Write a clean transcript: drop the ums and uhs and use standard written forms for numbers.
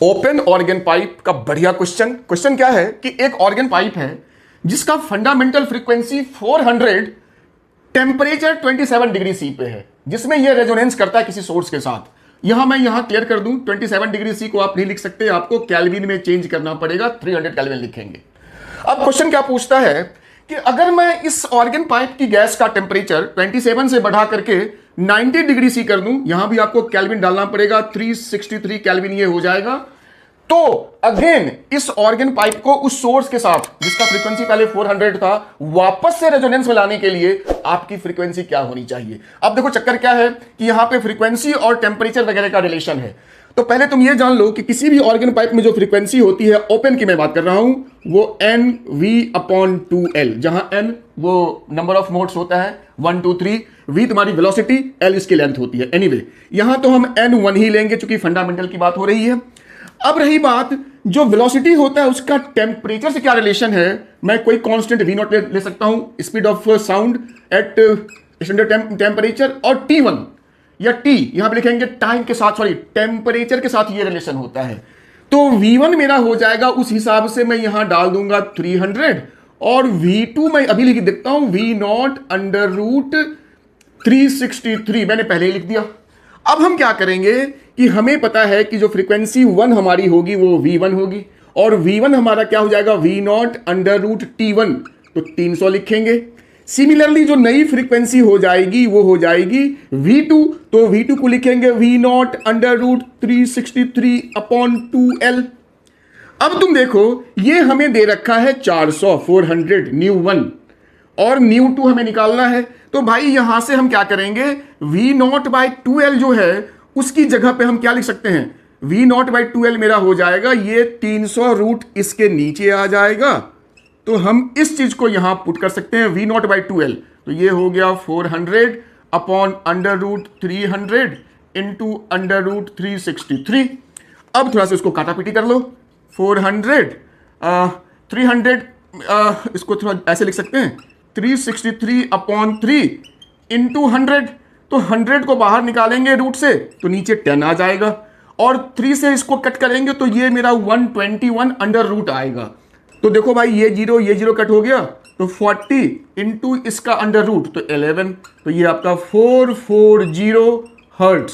Open organ pipe का बढ़िया question क्या है कि एक ऑर्गन पाइप है जिसका fundamental frequency 400, temperature 27 degree C पे है, जिसमें यह रेजोनेंस करता है किसी सोर्स के साथ। मैं क्लियर कर दूं, 27 डिग्री सी को आप नहीं लिख सकते, आपको केल्विन में चेंज करना पड़ेगा, 300 केल्विन लिखेंगे। अब क्वेश्चन क्या पूछता है कि अगर मैं इस ऑर्गन पाइप की गैस का टेम्परेचर 27 से बढ़ा करके 90 डिग्री सी कर दूं, यहां भी आपको केल्विन डालना पड़ेगा, 363 केल्विन ये हो जाएगा। तो अगेन इस ऑर्गन पाइप को उस सोर्स के साथ जिसका फ्रीक्वेंसी पहले 400 था, वापस से रेजोनेंस में लाने के लिए आपकी फ्रीक्वेंसी क्या होनी चाहिए। अब देखो चक्कर क्या है कि यहां पे फ्रीक्वेंसी और टेम्परेचर वगैरह का रिलेशन है। तो पहले तुम ये जान लो कि किसी भी ऑर्गन पाइप में जो फ्रीक्वेंसी होती है, ओपन की मैं बात कर रहा हूं, वो NV/2L, जहां N वो नंबर ऑफ मोड्स होता है 1 2 3, V तुम्हारी वेलोसिटी, L इसकी लेंथ होती है। एनीवे यहां तो हम N1 ही लेंगे चूंकि फंडामेंटल की बात हो रही है। अब रही बात, जो वेलोसिटी होता है उसका टेम्परेचर से क्या रिलेशन है, मैं कोई कांस्टेंट V0 ले सकता हूं, speed of sound eight standard temperature, और T1 या T यहां पे लिखेंगे टाइम के साथ, सॉरी टेम्परेचर के साथ ये रिलेशन होता है। तो V1 मेरा हो जाएगा, उस हिसाब से मैं यहां डाल दूंगा 300, और V2 मैं अभी लिख देता हूं V0/√363, मैंने पहले ही लिख दिया। अब हम क्या करेंगे कि हमें पता है कि जो फ्रीक्वेंसी 1 हमारी होगी वो V1 होगी, और V1 हमारा क्या हो जाएगा, V0/√T1, तो 300 लिखेंगे। सिमिलरली जो नई फ्रीक्वेंसी हो जाएगी वो हो जाएगी V2, तो V2 को लिखेंगे V0/√363/2L। अब तुम देखो ये हमें दे रखा है 400 न्यू1, और न्यू2 हमें निकालना है। तो भाई यहां से हम क्या करेंगे, V0/2L जो है उसकी जगह पे हम क्या लिख सकते हैं, V0/2L मेरा हो जाएगा ये 300 रूट इसके नीचे आ जाएगा, तो हम इस चीज को यहां पुट कर सकते हैं V0/2L, तो ये हो गया 400/√300 इंटू √363। अब थोड़ा सा इसको काटा पीटी कर लो, 300 इसको थोड़ा ऐसे लिख सकते हैं, 363/3 इंटू 100, तो 100 को बाहर निकालेंगे रूट से तो नीचे 10 आ जाएगा, और 3 से इसको कट करेंगे तो ये मेरा 121 आएगा। तो देखो भाई ये जीरो कट हो गया, तो 40 इंटू इसका अंडर रूट तो 11, तो ये आपका 440 हर्ट्ज